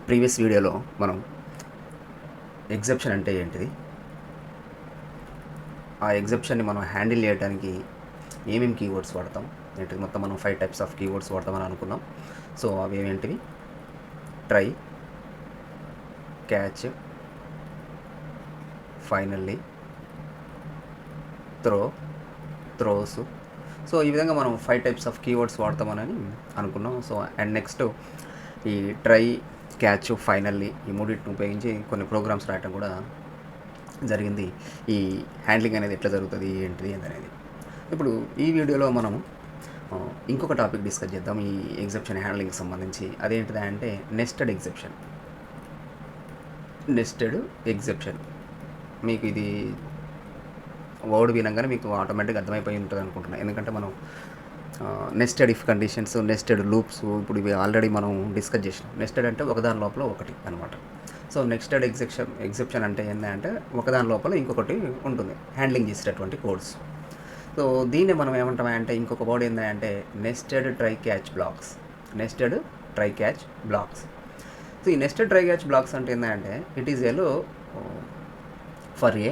Previous వీడియోలో మనం exception అంటే ఏంటిది, ఆ ఎగ్జెప్షన్ని మనం హ్యాండిల్ చేయడానికి ఏమేమి కీవర్డ్స్ వాడతాం ఏంటిది, మొత్తం మనం 5 టైప్స్ ఆఫ్ కీవర్డ్స్ వాడతామని అనుకున్నాం. సో అవి ఏంటివి? Try, catch, finally, throws. So ఈ విధంగా మనం 5 టైప్స్ ఆఫ్ కీవర్డ్స్ వాడతామని అనుకున్నాం. సో అండ్ నెక్స్ట్ ఈ ట్రై, క్యాచ్, ఫైనల్లీ ఈ మూడింటిని ఉపయోగించి కొన్ని ప్రోగ్రామ్స్ రాయటం కూడా జరిగింది. ఈ హ్యాండ్లింగ్ అనేది ఎట్లా జరుగుతుంది, ఏంటిది అనేది. ఇప్పుడు ఈ వీడియోలో మనము ఇంకొక టాపిక్ డిస్కస్ చేద్దాం ఈ ఎగ్జెప్షన్ హ్యాండ్లింగ్కి సంబంధించి. అదేంటిది అంటే నెస్టెడ్ ఎగ్జెప్షన్. మీకు ఇది వర్డ్ వినంగానే మీకు ఆటోమేటిక్గా అర్థమైపోయి ఉంటుంది అనుకుంటున్నాను. ఎందుకంటే మనం nested if conditions, nested loops ఇప్పుడు ఇవి ఆల్రెడీ మనం డిస్కస్ చేసినాం. నెస్టెడ్ అంటే ఒకదాని లోపల ఒకటి అనమాట. సో నెస్టెడ్ ఎగ్జెప్షన్ అంటే ఏంటంటే ఒకదాని లోపల ఇంకొకటి ఉంటుంది హ్యాండ్లింగ్ చేసేటటువంటి కోడ్స్. సో దీన్ని మనం ఏమంటామంటే ఇంకొక వర్డ్ ఏంటంటే nested try catch blocks. So ఈ నెస్టెడ్ ట్రై క్యాచ్ బ్లాక్స్ అంటే ఏంటంటే it is allow for a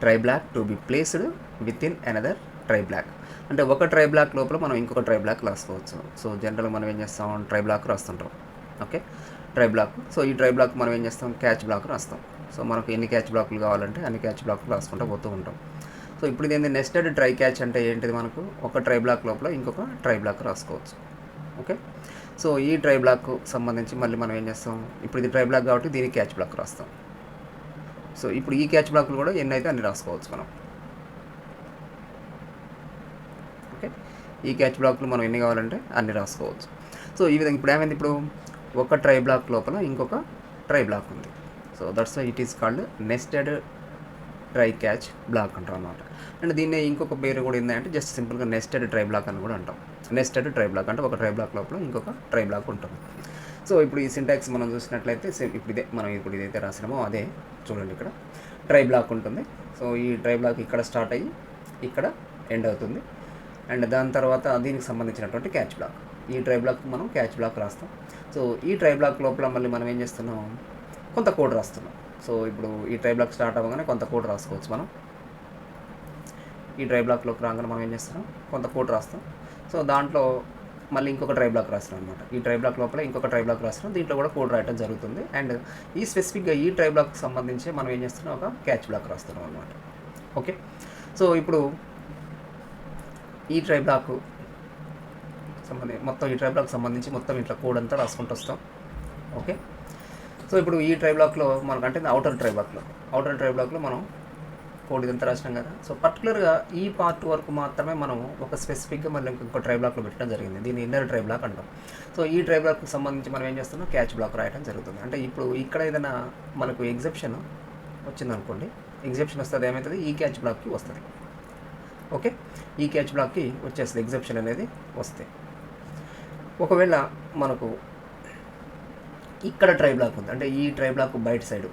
try block to be placed within another try block. అంటే ఒక ట్రై బ్లాక్ లోపల మనం ఇంకొక ట్రై బ్లాక్ రాసుకోవచ్చు. సో జనరల్గా మనం ఏం చేస్తాం, ట్రై బ్లాక్ రాస్తుంటాం. Okay, try block. సో ఈ ట్రై బ్లాక్ మనం ఏం చేస్తాం, క్యాచ్ బ్లాక్ రాస్తాం. సో మనకు ఎన్ని క్యాచ్ బ్లాక్లు కావాలంటే అన్ని క్యాచ్ బ్లాక్లు రాసుకుంటూ పోతూ ఉంటాం. సో ఇప్పుడు ఇదేంటి నెస్టెడ్ ట్రై క్యాచ్ అంటే ఏంటిది, మనకు ఒక ట్రై బ్లాక్ లోపల ఇంకొక ట్రై బ్లాక్ రాసుకోవచ్చు. ఓకే, సో ఈ ట్రై బ్లాక్ సంబంధించి మళ్ళీ మనం ఏం చేస్తాం, ఇప్పుడు ఇది ట్రై బ్లాక్ కాబట్టి దీనికి క్యాచ్ బ్లాక్ రాస్తాం. సో ఇప్పుడు ఈ క్యాచ్ బ్లాక్లు కూడా ఎన్ని అయితే అన్ని రాసుకోవచ్చు మనం. ఓకే, ఈ క్యాచ్ బ్లాక్లు మనం ఎన్ని కావాలంటే అన్ని రాసుకోవచ్చు. సో ఈ విధంగా ఇప్పుడు ఏమైంది, ఇప్పుడు ఒక ట్రై బ్లాక్ లోపల ఇంకొక ట్రై బ్లాక్ ఉంది. So that's why it is called nested try catch block అంటాం అన్నమాట. అండ్ దీన్ని ఇంకొక పేరు కూడా ఏంటంటే జస్ట్ సింపుల్గా నెస్టెడ్ ట్రై బ్లాక్ అని కూడా అంటాం. నెస్టెడ్ ట్రై బ్లాక్ అంటే ఒక ట్రై బ్లాక్ లోపల ఇంకొక ట్రై బ్లాక్ ఉంటుంది. సో ఇప్పుడు ఈ సింటాక్స్ మనం చూసినట్లయితే ఇప్పుడు ఇదైతే రాసినామో అదే చూడండి. ఇక్కడ ట్రై బ్లాక్ ఉంటుంది. సో ఈ ట్రై బ్లాక్ ఇక్కడ స్టార్ట్ అయ్యి ఇక్కడ ఎండ్ అవుతుంది. అండ్ దాని తర్వాత దీనికి సంబంధించినటువంటి క్యాచ్ బ్లాక్, ఈ ట్రై బ్లాక్ మనం క్యాచ్ బ్లాక్ రాస్తాం. సో ఈ ట్రై బ్లాక్ లోపల మళ్ళీ మనం ఏం చేస్తున్నాం, కొంత కోడ్ రాస్తున్నాం. సో ఇప్పుడు ఈ ట్రై బ్లాక్ స్టార్ట్ అవ్వగానే కొంత కోడ్ రాసుకోవచ్చు మనం. ఈ ట్రై బ్లాక్లోకి రాగానే మనం ఏం చేస్తున్నాం, కొంత కోడ్ రాస్తాం. సో దాంట్లో మళ్ళీ ఇంకొక ట్రై బ్లాక్ రాస్తున్నాం అనమాట. ఈ ట్రై బ్లాక్ లోపల ఇంకొక ట్రై బ్లాక్ రాస్తున్నాం, దీంట్లో కూడా కోడ్ రాయడం జరుగుతుంది. అండ్ ఈ స్పెసిఫిక్గా ఈ ట్రై బ్లాక్కి సంబంధించి మనం ఏం చేస్తున్నాం, ఒక క్యాచ్ బ్లాక్ రాస్తున్నాం అనమాట. ఓకే, సో ఇప్పుడు ఈ ట్రై బ్లాక్ మొత్తం ఈ ట్రై బ్లాక్ సంబంధించి మొత్తం ఇట్లా కోడ్ అంతా రాసుకుంటూ వస్తాం. ఓకే, సో ఇప్పుడు ఈ ట్రై బ్లాక్లో మనకంటే అవుటర్ ట్రై బ్లాక్లో మనం కోడ్ ఇదంతా రాసినాం కదా. సో పర్టికులర్గా ఈ పార్ట్ వరకు మాత్రమే మనం ఒక స్పెసిఫిక్గా మళ్ళీ ఇంకొక ట్రై బ్లాక్లో పెట్టడం జరిగింది. దీన్ని ఇన్నర్ ట్రై బ్లాక్ అంటాం. సో ఈ ట్రై బ్లాక్కి సంబంధించి మనం ఏం చేస్తున్నాం, క్యాచ్ బ్లాక్ రాయడం జరుగుతుంది. అంటే ఇప్పుడు ఇక్కడ ఏదైనా మనకు ఎగ్జెప్షన్ వచ్చిందనుకోండి, ఎగ్జెప్షన్ వస్తుంది ఏమవుతుంది, ఈ క్యాచ్ బ్లాక్కి వస్తుంది. ఓకే, ఈ క్యాచ్ బ్లాక్కి వచ్చేస్తుంది ఎగ్జెప్షన్ అనేది వస్తే. ఒకవేళ మనకు ఇక్కడ ట్రై బ్లాక్ ఉంది, అంటే ఈ ట్రై బ్లాక్ బయట సైడు,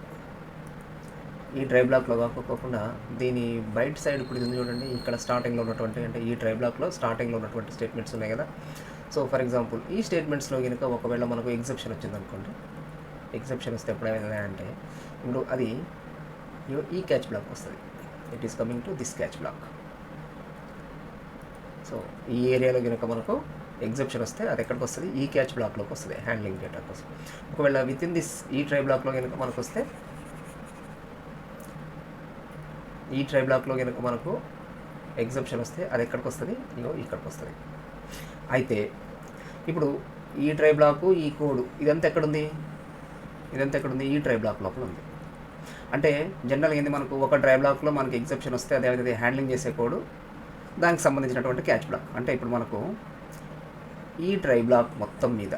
ఈ ట్రై బ్లాక్లో కాకుండా దీని బయట సైడ్ ఇప్పుడు ఇది చూడండి, ఇక్కడ స్టార్టింగ్లో ఉన్నటువంటి, అంటే ఈ ట్రై బ్లాక్లో స్టార్టింగ్లో ఉన్నటువంటి స్టేట్మెంట్స్ ఉన్నాయి కదా. సో ఫర్ ఎగ్జాంపుల్ ఈ స్టేట్మెంట్స్లో కనుక ఒకవేళ మనకు ఎగ్జెప్షన్ వచ్చిందనుకోండి, ఎగ్జెప్షన్ వస్తే ఎప్పుడు ఏమైంది అంటే ఇప్పుడు అది ఈ క్యాచ్ బ్లాక్ వస్తుంది. It is coming to this catch black. So ఈ ఏరియాలో కనుక మనకు ఎగ్జెప్షన్ వస్తే అది ఎక్కడికి వస్తుంది, ఈ క్యాచ్ బ్లాక్లోకి వస్తుంది, హ్యాండ్లింగ్ డేటా కోసం. ఒకవేళ విత్ ఇన్ దిస్ ఈ ట్రై బ్లాక్లో కనుక మనకు వస్తే, ఈ ట్రై బ్లాక్లో కనుక మనకు ఎగ్జెప్షన్ వస్తే అది ఎక్కడికి వస్తుంది, ఇక్కడికి వస్తుంది. అయితే ఇప్పుడు ఈ ట్రై బ్లాకు, ఈ కోడ్ ఇదంతా ఎక్కడుంది, ఈ ట్రై బ్లాక్ లోపల ఉంది. అంటే జనరల్గా ఏంది, మనకు ఒక ట్రై బ్లాక్లో మనకి ఎగ్జెప్షన్ వస్తే అదే హ్యాండ్లింగ్ చేసే కోడ్, దానికి సంబంధించినటువంటి క్యాచ్ బ్లాక్. అంటే ఇప్పుడు మనకు ఈ ట్రై బ్లాక్ మొత్తం మీద,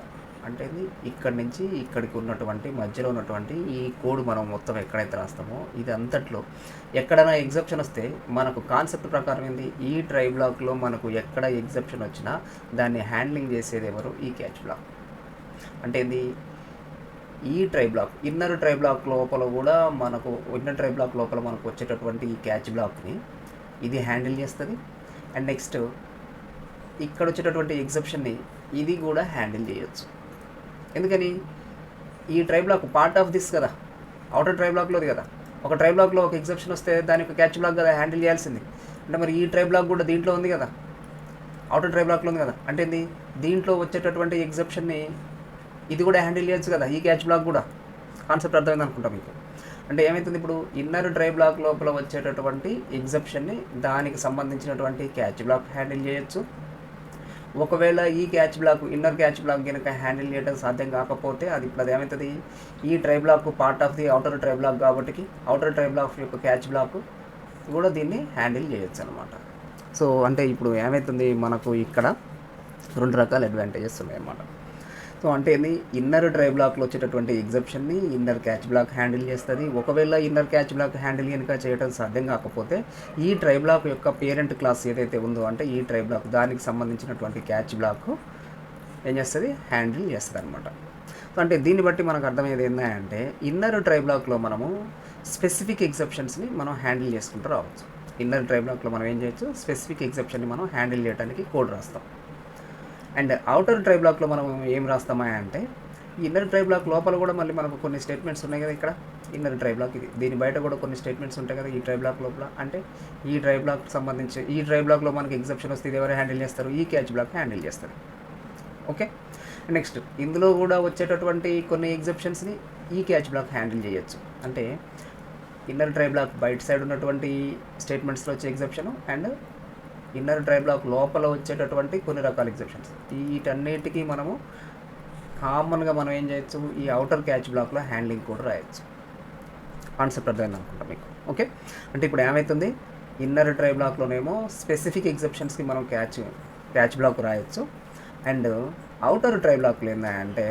అంటే ఇక్కడి నుంచి ఇక్కడికి ఉన్నటువంటి మధ్యలో ఉన్నటువంటి ఈ కోడ్ మనం మొత్తం ఎక్కడైతే రాస్తామో ఇది అంతట్లో ఎక్కడైనా ఎగ్జెప్షన్ వస్తే మనకు కాన్సెప్ట్ ప్రకారం ఏంది, ఈ ట్రై బ్లాక్లో మనకు ఎక్కడ ఎగ్జెప్షన్ వచ్చినా దాన్ని హ్యాండ్లింగ్ చేసేది ఎవరు, ఈ క్యాచ్ బ్లాక్. అంటే ఏంది, ఈ try block inner try block లోపల కూడా మనకు వచ్చేటటువంటి ఈ క్యాచ్ బ్లాక్ని ఇది హ్యాండిల్ చేస్తుంది. అండ్ నెక్స్ట్ ఇక్కడ వచ్చేటటువంటి ఎగ్జెప్షన్ని ఇది కూడా హ్యాండిల్ చేయొచ్చు. ఎందుకని, ఈ try block part of this కదా, అవుటర్ ట్రై బ్లాక్లోది కదా. ఒక ట్రై బ్లాక్లో ఒక ఎగ్జెప్షన్ వస్తే దానికి క్యాచ్ బ్లాక్ కదా హ్యాండిల్ చేయాల్సింది. అంటే మరి ఈ ట్రై బ్లాక్ కూడా దీంట్లో ఉంది కదా, అవుటర్ ట్రై బ్లాక్లో ఉంది కదా. అంటే ఏంది, దీంట్లో వచ్చేటటువంటి ఎగ్జెప్షన్ని ఇది కూడా హ్యాండిల్ చేయొచ్చు కదా, ఈ క్యాచ్ బ్లాక్ కూడా. కాన్సెప్ట్ అర్థమైంది అనుకుంటా మీకు. అంటే ఏమవుతుంది, ఇప్పుడు ఇన్నర్ ట్రై బ్లాక్ లోపల వచ్చేటటువంటి ఎగ్జెప్షన్ని దానికి సంబంధించినటువంటి క్యాచ్ బ్లాక్ హ్యాండిల్ చేయొచ్చు. ఒకవేళ ఈ catch block inner catch block కనుక హ్యాండిల్ చేయడం సాధ్యం కాకపోతే అది ఇప్పుడు అది ఏమవుతుంది, ఈ try block part of the outer try block కాబట్టి అవుటర్ ట్రై బ్లాక్ యొక్క క్యాచ్ బ్లాక్ కూడా దీన్ని హ్యాండిల్ చేయొచ్చు అనమాట. సో అంటే ఇప్పుడు ఏమవుతుంది, మనకు ఇక్కడ 2 రకాల అడ్వాంటేజెస్ ఉన్నాయి అన్నమాట. సో అంటే ఏంది, ఇన్నర్ ట్రై బ్లాక్లో వచ్చేటటువంటి ఎగ్జెప్షన్ని ఇన్నర్ క్యాచ్ బ్లాక్ హ్యాండిల్ చేస్తుంది. ఒకవేళ ఇన్నర్ క్యాచ్ బ్లాక్ హ్యాండిల్ కనుక చేయడం సాధ్యం కాకపోతే ఈ ట్రై బ్లాక్ యొక్క పేరెంట్ క్లాస్ ఏదైతే ఉందో అంటే ఈ ట్రై బ్లాక్ దానికి సంబంధించినటువంటి క్యాచ్ బ్లాక్ ఏం చేస్తుంది, హ్యాండిల్ చేస్తుంది అనమాట. సో అంటే దీన్ని బట్టి మనకు అర్థమయ్యేది ఏంటంటే ఇన్నర్ ట్రై బ్లాక్లో మనము స్పెసిఫిక్ ఎగ్జెప్షన్స్ని మనం హ్యాండిల్ చేసుకుంటూ రావచ్చు. ఇన్నర్ ట్రై బ్లాక్లో మనం ఏం చేయొచ్చు, స్పెసిఫిక్ ఎగ్జెప్షన్ని మనం హ్యాండిల్ చేయడానికి కోడ్ రాస్తాం. అండ్ అవుటర్ ట్రై బ్లాక్లో మనం ఏం రాస్తామా అంటే ఇన్నర్ ట్రై బ్లాక్ లోపల కూడా మళ్ళీ మనకు కొన్ని స్టేట్మెంట్స్ ఉన్నాయి కదా. ఇక్కడ ఇన్నర్ ట్రై బ్లాక్ ఇది, దీని బయట కూడా కొన్ని స్టేట్మెంట్స్ ఉంటాయి కదా ఈ ట్రై బ్లాక్ లోపల. అంటే ఈ ట్రై బ్లాక్ సంబంధించి ఈ ట్రై బ్లాక్లో మనకి ఎగ్జెప్షన్ వస్తే ఇది ఎవరు హ్యాండిల్ చేస్తారు, ఈ క్యాచ్ బ్లాక్ హ్యాండిల్ చేస్తారు. ఓకే, నెక్స్ట్ ఇందులో కూడా వచ్చేటటువంటి కొన్ని ఎగ్జెప్షన్స్ని ఈ క్యాచ్ బ్లాక్ హ్యాండిల్ చేయొచ్చు. అంటే ఇన్నర్ ట్రై బ్లాక్ బయట సైడ్ ఉన్నటువంటి స్టేట్మెంట్స్లో వచ్చే ఎగ్జెప్షను అండ్ ఇన్నర్ ట్రై బ్లాక్ లోపల వచ్చేటటువంటి కొన్ని రకాల ఎగ్జెప్షన్స్, వీటన్నిటికీ మనము కామన్గా మనం ఏం చేయొచ్చు, ఈ అవుటర్ క్యాచ్ బ్లాక్లో హ్యాండ్లింగ్ కూడా రాయొచ్చు. కాన్సెప్ట్ అర్థమైంది అనుకుంటా మీకు. ఓకే, అంటే ఇప్పుడు ఏమవుతుంది, ఇన్నర్ ట్రై బ్లాక్లోనేమో స్పెసిఫిక్ ఎగ్జెప్షన్స్కి మనం క్యాచ్ బ్లాక్ రాయొచ్చు. అండ్ అవుటర్ ట్రై బ్లాక్లో ఏంటంటే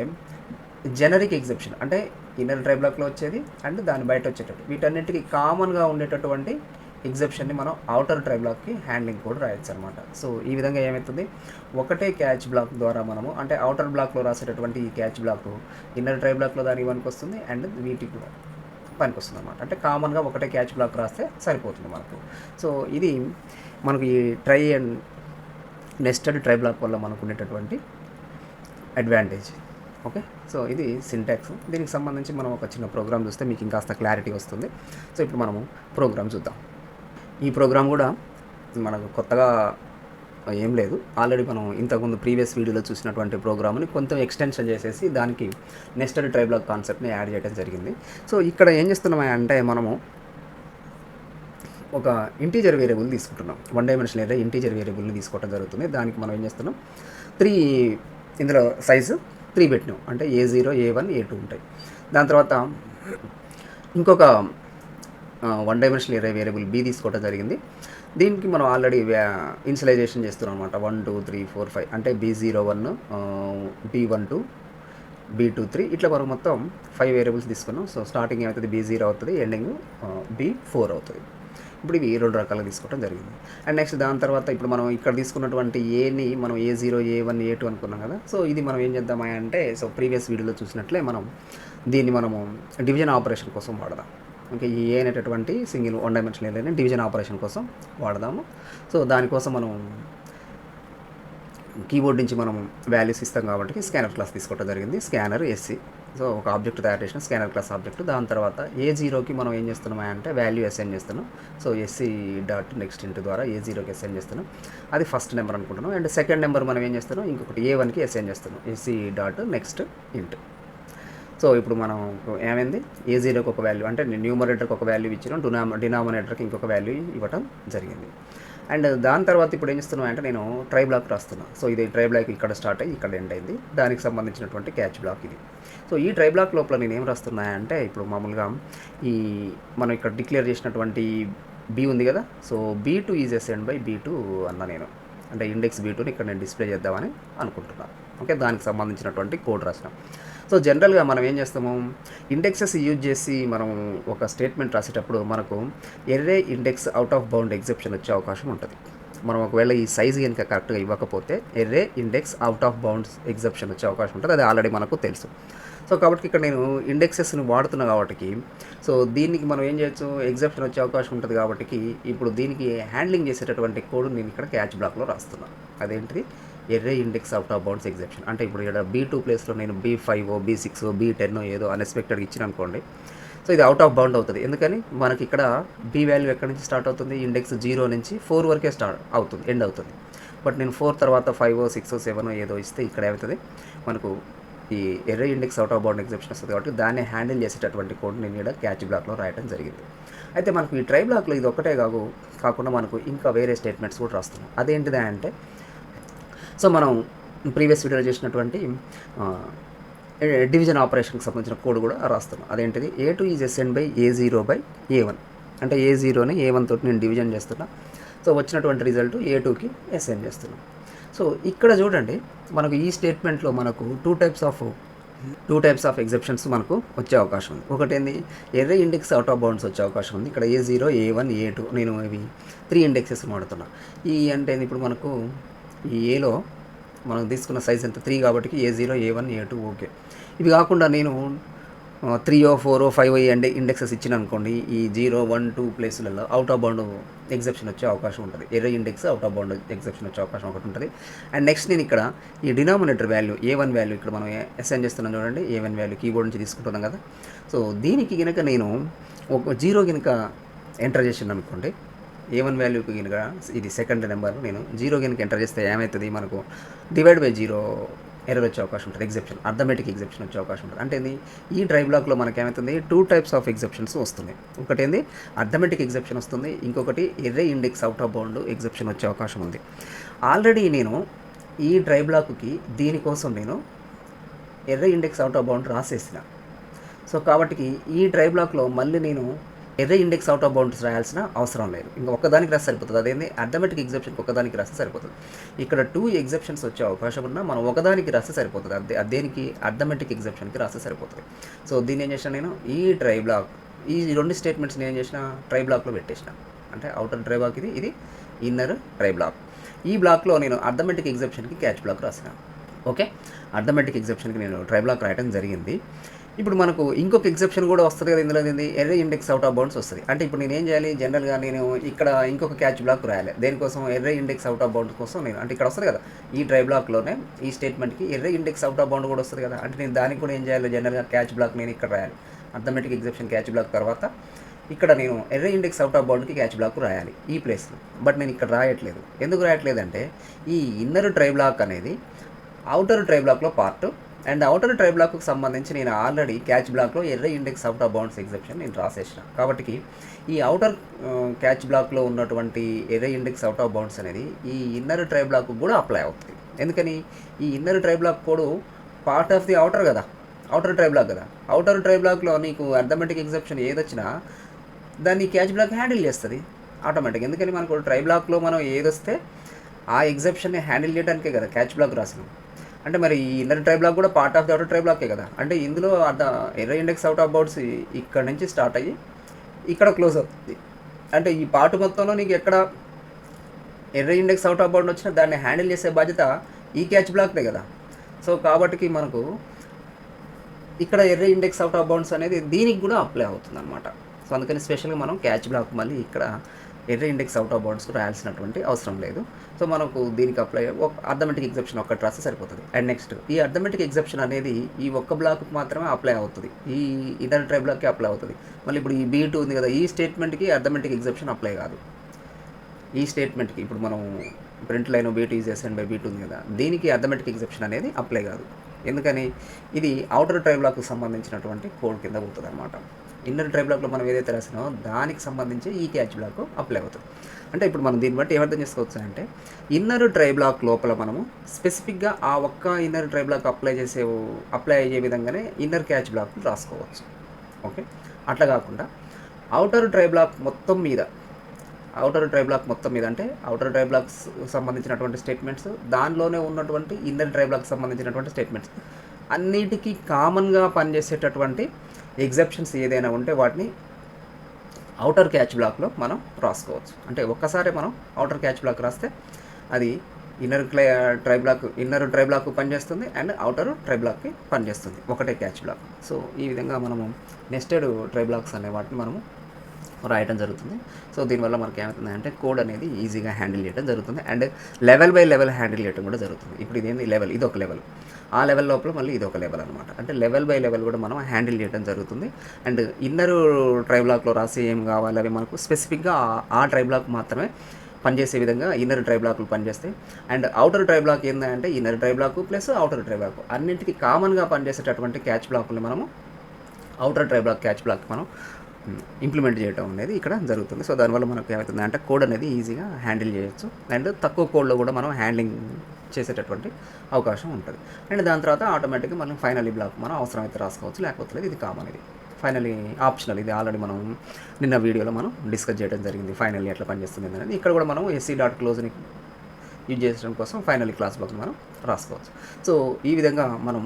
జనరిక్ ఎగ్జెప్షన్, అంటే ఇన్నర్ ట్రై బ్లాక్లో వచ్చేది అండ్ దాని బయట వచ్చేటట్టు వీటన్నిటికీ కామన్గా ఉండేటటువంటి ఎగ్జెప్షన్ని మనం అవుటర్ ట్రై బ్లాక్కి హ్యాండ్లింగ్ కూడా రాయొచ్చు అనమాట. సో ఈ విధంగా ఏమవుతుంది, ఒకటే క్యాచ్ బ్లాక్ ద్వారా మనము అంటే అవుటర్ బ్లాక్లో రాసేటటువంటి ఈ క్యాచ్ బ్లాక్ ఇన్నర్ ట్రై బ్లాక్లో దానికి పనికి వస్తుంది అండ్ వీటికి కూడా పనికి వస్తుంది అనమాట. అంటే కామన్గా ఒకటే క్యాచ్ బ్లాక్ రాస్తే సరిపోతుంది మనకు. సో ఇది మనకు ఈ try and nested try block వల్ల మనకు ఉండేటటువంటి అడ్వాంటేజ్. ఓకే, సో ఇది సింటాక్స్. దీనికి సంబంధించి మనం ఒక చిన్న ప్రోగ్రామ్ చూస్తే మీకు ఇంకాస్త క్లారిటీ వస్తుంది. సో ఇప్పుడు మనము ప్రోగ్రామ్ చూద్దాం. ఈ ప్రోగ్రామ్ కూడా మనకు కొత్తగా ఏం లేదు, ఆల్రెడీ మనం ఇంతకుముందు ప్రీవియస్ వీడియోలో చూసినటువంటి ప్రోగ్రామ్ని కొంచెం ఎక్స్టెన్షన్ చేసేసి దానికి నెస్టెడ్ ట్రై బ్లాక్ కాన్సెప్ట్ని యాడ్ చేయడం జరిగింది. సో ఇక్కడ ఏం చేస్తున్నామంటే మనము ఒక ఇంటీజర్ వేరియబుల్ తీసుకుంటున్నాం, 1 డైమెన్షనల్ అర్రే ఇంటీజర్ వేరియబుల్ని తీసుకోవడం జరుగుతుంది. దానికి మనం ఏం చేస్తున్నాం, ఇందులో సైజు 3 పెట్టినాం, అంటే A0, A1, A2 ఉంటాయి. దాని తర్వాత ఇంకొక 1 డైమెన్షనల్ అర్రే వేరియబుల్ B తీసుకోవడం జరిగింది. దీనికి మనం ఆల్రెడీ ఇనిషియలైజేషన్ చేస్తున్నాం అనమాట. 1 2 3 4 5 అంటే B01, B12, B23 ఇట్లా వరకు మొత్తం 5 వేరియబుల్స్ తీసుకున్నాం. సో స్టార్టింగ్ ఏమవుతుంది, B0 అవుతుంది, ఎండింగ్ B4 అవుతుంది. ఇప్పుడు ఇవి 2 రకాలుగా తీసుకోవడం జరిగింది. అండ్ నెక్స్ట్ దాని తర్వాత ఇప్పుడు మనం ఇక్కడ తీసుకున్నటువంటి ఏని మనం A0, A1, A2 అనుకున్నాం కదా. సో ఇది మనం ఏం చేద్దామా అంటే, సో ప్రీవియస్ వీడియోలో చూసినట్లే మనం దీన్ని మనము డివిజన్ ఆపరేషన్ కోసం వాడదాం. ఓకే, ఈ ఏ అనేటటువంటి సింగిల్ 1 డైమెన్షనల్ అర్రేని డివిజన్ ఆపరేషన్ కోసం వాడదాము. సో దానికోసం మనం కీబోర్డ్ నుంచి మనం వాల్యూస్ ఇస్తాం కాబట్టి స్కానర్ క్లాస్ తీసుకోవడం జరిగింది. స్కానర్ SC, సో ఒక ఆబ్జెక్ట్ తయారు చేసిన స్కానర్ క్లాస్ ఆబ్జెక్ట్. దాని తర్వాత A0కి మనం ఏం చేస్తున్నాం అంటే వాల్యూ అసైన్ చేస్తున్నాం. సో SC డాట్ నెక్స్ట్ ఇంట్ ద్వారా A0కి అసైన్ చేస్తున్నాం, అది ఫస్ట్ నెంబర్ అనుకుంటున్నాం. అండ్ సెకండ్ నెంబర్ మనం ఏం చేస్తున్నాం, ఇంకొకటి A1కి అసైన్ చేస్తున్నాం, SC డాట్ నెక్స్ట్ ఇంట్. సో ఇప్పుడు మనం ఏమైంది, A0కి ఒక వాల్యూ అంటే న్యూమరేటర్కి ఒక వాల్యూ ఇచ్చినాం, డినామినేటర్కి ఇంకొక వాల్యూ ఇవ్వటం జరిగింది. అండ్ దాని తర్వాత ఇప్పుడు ఏం చేస్తున్నాం అంటే నేను ట్రై బ్లాక్ రాస్తున్నాను. సో ఇది ట్రై బ్లాక్ ఇక్కడ స్టార్ట్ అయ్యి ఇక్కడ ఎండ్ అయింది, దానికి సంబంధించినటువంటి క్యాచ్ బ్లాక్ ఇది. సో ఈ ట్రై బ్లాక్ లోపల నేను ఏం రాస్తున్నా అంటే ఇప్పుడు మామూలుగా ఈ మనం ఇక్కడ డిక్లేర్ చేసినటువంటి B ఉంది కదా. So B2 is assigned by B2 అన్న నేను, అంటే ఇండెక్స్ B2ని ఇక్కడ నేను డిస్ప్లే చేద్దామని అనుకుంటున్నాను. ఓకే, దానికి సంబంధించినటువంటి కోడ్ రాసినాం. సో జనరల్గా మనం ఏం చేస్తాము, ఇండెక్సెస్ యూజ్ చేసి మనం ఒక స్టేట్మెంట్ రాసేటప్పుడు మనకు array index out of bound exception వచ్చే అవకాశం ఉంటుంది. మనం ఒకవేళ ఈ సైజు కనుక కరెక్ట్గా ఇవ్వకపోతే array index out of bounds exception వచ్చే అవకాశం ఉంటుంది, అది ఆల్రెడీ మనకు తెలుసు. సో కాబట్టి ఇక్కడ నేను ఇండెక్సెస్ని వాడుతున్నా కాబట్టి సో దీనికి మనం ఏం చేయొచ్చు, ఎగ్జెప్షన్ వచ్చే అవకాశం ఉంటుంది కాబట్టి ఇప్పుడు దీనికి హ్యాండ్లింగ్ చేసేటటువంటి కోడ్ నేను ఇక్కడ క్యాచ్ బ్లాక్లో రాస్తున్నాను. అదేంటిది, array index out of bounds exception. అంటే ఇప్పుడు ఇక్కడ B2 ప్లేస్లో నేను B5 B6 B10 ఏదో అన్ఎక్స్పెక్టెడ్గా ఇచ్చిన అనుకోండి, సో ఇది అవుట్ ఆఫ్ బౌండ్ అవుతుంది. ఎందుకని మనకి ఇక్కడ బి వాల్యూ ఎక్కడి నుంచి స్టార్ట్ అవుతుంది, ఇండెక్స్ 0 నుంచి 4 వరకే స్టార్ట్ అవుతుంది, ఎండ్ అవుతుంది. బట్ నేను 4 తర్వాత 5 6 7 ఏదో ఇస్తే ఇక్కడ ఏమవుతుంది, మనకు ఈ array index out of bound exception వస్తుంది. కాబట్టి దాన్ని హ్యాండిల్ చేసేటటువంటి కోడ్ నేను ఇక్కడ క్యాచ్ బ్లాక్లో రాయడం జరిగింది. అయితే మనకు ఈ ట్రై బ్లాక్లో ఇది ఒకటే కాకుండా మనకు ఇంకా వేరే స్టేట్మెంట్స్ కూడా రాస్తున్నాం. అదేంటిదా అంటే, సో మనం ప్రీవియస్ వీడియోలో చేసినటువంటి డివిజన్ ఆపరేషన్కి సంబంధించిన కోడ్ కూడా రాస్తున్నాం. అదేంటిది, A2 is assigned by A0/A1. అంటే A0ని A1 తోటి నేను డివిజన్ చేస్తున్నా. సో వచ్చినటువంటి రిజల్ట్ A2కి అసైన్ చేస్తున్నాం. సో ఇక్కడ చూడండి, మనకు ఈ స్టేట్మెంట్లో మనకు టూ టైప్స్ ఆఫ్ ఎగ్జెప్షన్స్ మనకు వచ్చే అవకాశం ఉంది. ఒకటి ఏంది, array index out of bounds వచ్చే అవకాశం ఉంది. ఇక్కడ A0 A1 A2 నేను ఇవి 3 ఇండెక్సెస్ వాడుతున్నా. ఈ అంటే ఇప్పుడు మనకు ఈ ఏలో మనం తీసుకున్న సైజ్ ఎంత 3 కాబట్టి A0 A1 A2 ఓకే. ఇవి కాకుండా నేను 3 4 5 ఇండెక్సెస్ ఇచ్చిన అనుకోండి, ఈ 0 1 2 ప్లేసులలో అవుట్ ఆఫ్ బౌండ్ ఎగ్జెప్షన్ వచ్చే అవకాశం ఉంటుంది. Array index out of bound exception వచ్చే అవకాశం ఒకటి ఉంటుంది. అండ్ నెక్స్ట్ నేను ఇక్కడ ఈ డినామినేటర్ వాల్యూ A1 వాల్యూ ఇక్కడ మనం అసైన్ చేస్తున్నాం చూడండి, A1 వాల్యూ కీబోర్డ్ నుంచి తీసుకుంటున్నాం కదా. సో దీనికి కనుక నేను ఒక 0 కనుక ఎంటర్ చేసిన అనుకోండి, A1 వాల్యూకి కనుక ఇది సెకండ్ నెంబర్ నేను 0 కనుక ఎంటర్ చేస్తే ఏమవుతుంది, మనకు /0 ఎర్రర్ వచ్చే అవకాశం ఉంటుంది, ఎగ్జెప్షన్ అర్థమెటిక్ ఎగ్జెప్షన్ వచ్చే అవకాశం ఉంటుంది. అంటే ఈ డ్రైవ్ బ్లాక్లో మనకి ఏమవుతుంది, 2 టైప్స్ ఆఫ్ ఎగ్జెప్షన్స్ వస్తున్నాయి. ఒకటి ఏంది అర్థమెటిక్ ఎగ్జెప్షన్ వస్తుంది, ఇంకొకటి array index out of bound exception వచ్చే అవకాశం ఉంది. ఆల్రెడీ నేను ఈ డ్రైవ్ బ్లాక్కి దీనికోసం నేను array index out of bound రాసేసిన. సో కాబట్టి ఈ డ్రైవ్ బ్లాక్లో మళ్ళీ నేను array index out of bounds రాయాల్సిన అవసరం లేదు. ఇంకా ఒక్కదానికి రాస్తే సరిపోతుంది. అదేంది అర్థమెటిక్ ఎగ్జెప్షన్కి ఒకదానికి రాస్తే సరిపోతుంది. ఇక్కడ 2 ఎగ్జెప్షన్స్ వచ్చే అవకాశం ఉన్నా మనం ఒకదానికి రాస్తే సరిపోతుంది. దేనికి అర్థమెటిక్ ఎగ్జెప్షన్కి రాస్తే సరిపోతుంది. సో దీన్ని ఏం చేసిన నేను ఈ డ్రైవ్ బ్లాక్ ఈ 2 స్టేట్మెంట్స్ నేను ఏం చేసిన డ్రైవ్ బ్లాక్లో పెట్టేసిన. అంటే అవుటర్ డ్రైవ్ బ్లాక్ ఇది ఇన్నర్ డ్రైవ్ బ్లాక్. ఈ బ్లాక్లో నేను అర్థమెటిక్ ఎగ్జెప్షన్కి క్యాచ్ బ్లాక్ రాసిన. ఓకే, అర్థమెటిక్ ఎగ్జెప్షన్కి నేను డ్రైవ్ బ్లాక్ రాయడం జరిగింది. ఇప్పుడు మనకు ఇంకొక ఎగ్జెప్షన్ కూడా వస్తుంది కదా, ఇందులో ఏంది array index out of bounds వస్తుంది. అంటే ఇప్పుడు నేను ఏం చేయాలి, జనరల్గా నేను ఇక్కడ ఇంకొక క్యాచ్ బ్లాక్ రాయాలి. దేనికోసం, array index out of bounds కోసం నేను, అంటే ఇక్కడ వస్తుంది కదా ఈ డ్రైవ్ బ్లాక్లోనే ఈ స్టేట్మెంట్కి array index out of bound కూడా వస్తుంది కదా. అంటే నేను దానికి కూడా ఏం చేయాలి, జనరల్గా క్యాచ్ బ్లాక్ నేను ఇక్కడ రాయాలి. అర్థమెటిక్ ఎగ్జెప్షన్ క్యాచ్ బ్లాక్ తర్వాత ఇక్కడ నేను ఎర్రే ఇండెక్స్ అవుట్ ఆఫ్ బౌండ్కి క్యాచ్ బ్లాక్ రాయాలి ఈ ప్లేస్లో. బట్ నేను ఇక్కడ రాయట్లేదు. ఎందుకు రాయట్లేదంటే, ఈ ఇన్నర్ డ్రైవ్ బ్లాక్ అనేది అవుటర్ డ్రైవ్ బ్లాక్లో పార్ట్, అండ్ అవుటర్ డ్రైవ్ బ్లాక్కి సంబంధించి నేను ఆల్రెడీ క్యాచ్ బ్లాక్లో array index out of bounds exception నేను రాసేసిన. కాబట్టి ఈ అవుటర్ క్యాచ్ బ్లాక్లో ఉన్నటువంటి array index out of bounds అనేది ఈ ఇన్నర్ డ్రైవ్ బ్లాక్ కూడా అప్లై అవుతుంది. ఎందుకని, ఈ inner drive block code part of the outer కదా, అవుటర్ డ్రైవ్ బ్లాక్ కదా. అవుటర్ డ్రైవ్ బ్లాక్లో నీకు అర్థమెటిక్ ఎగ్జెప్షన్ ఏదొచ్చినా దాన్ని క్యాచ్ బ్లాక్ హ్యాండిల్ చేస్తుంది ఆటోమేటిక్. ఎందుకని మనకు డ్రైవ్ బ్లాక్లో మనం ఏదొస్తే ఆ ఎగ్జెప్షన్ని హ్యాండిల్ చేయడానికే కదా క్యాచ్ బ్లాక్ రాసినాం. అంటే మరి ఈ ఇన్నర్ డ్రైవ్ బ్లాక్ కూడా part of the outer drive బ్లాకే కదా. అంటే ఇందులో array index out of bounds ఇక్కడ నుంచి స్టార్ట్ అయ్యి ఇక్కడ క్లోజ్ అవుతుంది. అంటే ఈ పార్ట్ మొత్తంలో నీకు ఎక్కడ array index out of bound వచ్చినా దాన్ని హ్యాండిల్ చేసే బాధ్యత ఈ క్యాచ్ బ్లాక్దే కదా. సో కాబట్టి మనకు ఇక్కడ array index out of bounds అనేది దీనికి కూడా అప్లై అవుతుంది అనమాట. సో అందుకని స్పెషల్గా మనం క్యాచ్ బ్లాక్ మళ్ళీ ఇక్కడ array index out of bounds రాయాల్సినటువంటి అవసరం లేదు. సో మనకు దీనికి అప్లై అర్థమెటిక్ ఎగ్జెప్షన్ ఒక్కటి రాస్తే సరిపోతుంది. అండ్ నెక్స్ట్ ఈ అర్థమెటిక్ ఎగ్జెప్షన్ అనేది ఈ ఒక్క బ్లాక్కి మాత్రమే అప్లై అవుతుంది, ఈ ఇన్నర్ డ్రైవ్ బ్లాక్కి అప్లై అవుతుంది. మళ్ళీ ఇప్పుడు ఈ B2 ఉంది కదా, ఈ స్టేట్మెంట్కి అర్థమెటిక్ ఎగ్జెప్షన్ అప్లై కాదు. ఈ స్టేట్మెంట్కి ఇప్పుడు మనం print line B2 is assigned by B2 ఉంది కదా, దీనికి అర్థమెటిక్ ఎగ్జెప్షన్ అనేది అప్లై కాదు. ఎందుకని, ఇది అవుటర్ డ్రైవ్ బ్లాక్కి సంబంధించినటువంటి కోడ్ కింద పోతుంది అనమాట. ఇన్నర్ డ్రైవ్ బ్లాక్లో మనం ఏదైతే రాసినామో దానికి సంబంధించి ఈ క్యాచ్ బ్లాక్ అప్లై అవుతుంది. అంటే ఇప్పుడు మనం దీన్ని బట్టి ఏమర్థం చేసుకోవచ్చు అంటే, ఇన్నర్ డ్రైవ్ బ్లాక్ లోపల మనము స్పెసిఫిక్గా ఆ ఒక్క ఇన్నర్ డ్రైవ్ బ్లాక్ అప్లై అయ్యే విధంగానే ఇన్నర్ క్యాచ్ బ్లాక్ రాసుకోవచ్చు. ఓకే, అట్లా కాకుండా అవుటర్ డ్రైవ్ బ్లాక్ మొత్తం మీద అంటే అవుటర్ డ్రైవ్ బ్లాక్స్ సంబంధించినటువంటి స్టేట్మెంట్స్, దానిలోనే ఉన్నటువంటి ఇన్నర్ డ్రైవ్ బ్లాక్ సంబంధించినటువంటి స్టేట్మెంట్స్ అన్నిటికీ కామన్గా పనిచేసేటటువంటి ఎగ్జెప్షన్స్ ఏదైనా ఉంటే వాటిని అవుటర్ క్యాచ్ బ్లాక్లో మనం రాసుకోవచ్చు. అంటే ఒక్కసారి మనం అవుటర్ క్యాచ్ బ్లాక్ రాస్తే అది ఇన్నర్ డ్రైవ్ బ్లాక్ పనిచేస్తుంది అండ్ అవుటర్ డ్రైవ్ బ్లాక్కి పనిచేస్తుంది, ఒకటే క్యాచ్ బ్లాక్. సో ఈ విధంగా మనము నెస్టెడ్ డ్రైవ్ బ్లాక్స్ అనే వాటిని మనము రాయటం జరుగుతుంది. సో దీనివల్ల మనకి ఏమవుతుంది అంటే కోడ్ అనేది ఈజీగా హ్యాండిల్ చేయడం జరుగుతుంది. And level by level handle చేయడం కూడా జరుగుతుంది. ఇప్పుడు ఇదేంది లెవెల్, ఇది ఒక లెవెల్, ఆ లెవెల్ లోపల మళ్ళీ ఇది ఒక లెవెల్ అనమాట. అంటే లెవెల్ బై లెవెల్ కూడా మనం హ్యాండిల్ చేయడం జరుగుతుంది. అండ్ ఇన్నర్ ట్రై బ్లాక్లో రాసి ఏం కావాలి అవి మనకు స్పెసిఫిక్గా ఆ ట్రై బ్లాక్ మాత్రమే పనిచేసే విధంగా ఇన్నర్ ట్రై బ్లాక్లు పనిచేస్తాయి. అండ్ అవుటర్ ట్రై బ్లాక్ ఏంటంటే inner try block plus outer try block అన్నింటికి కామన్గా పనిచేసేటటువంటి క్యాచ్ బ్లాక్ని మనము outer try block catch block మనం ఇంప్లిమెంట్ చేయడం అనేది ఇక్కడ జరుగుతుంది. సో దానివల్ల మనకు ఏమవుతుంది అంటే కోడ్ అనేది ఈజీగా హ్యాండిల్ చేయొచ్చు. అండ్ తక్కువ కోడ్లో కూడా మనం హ్యాండ్లింగ్ చేసేటటువంటి అవకాశం ఉంటుంది. అండ్ దాని తర్వాత ఆటోమేటిక్గా మనం ఫైనల్ బ్లాక్ మనం అవసరమైతే రాసుకోవచ్చు, లేకపోతే లేదు. ఇది కామన్, ఇది ఫైనలీ ఆప్షనల్. ఇది ఆల్రెడీ మనం నిన్న వీడియోలో మనం డిస్కస్ చేయడం జరిగింది, ఫైనల్లీ ఎట్లా పనిచేస్తుంది అనేది. ఇక్కడ కూడా మనం sc.closeని యూజ్ చేయడం కోసం ఫైనల్లీ క్లాస్ బ్లాక్ని మనం రాసుకోవచ్చు. సో ఈ విధంగా మనం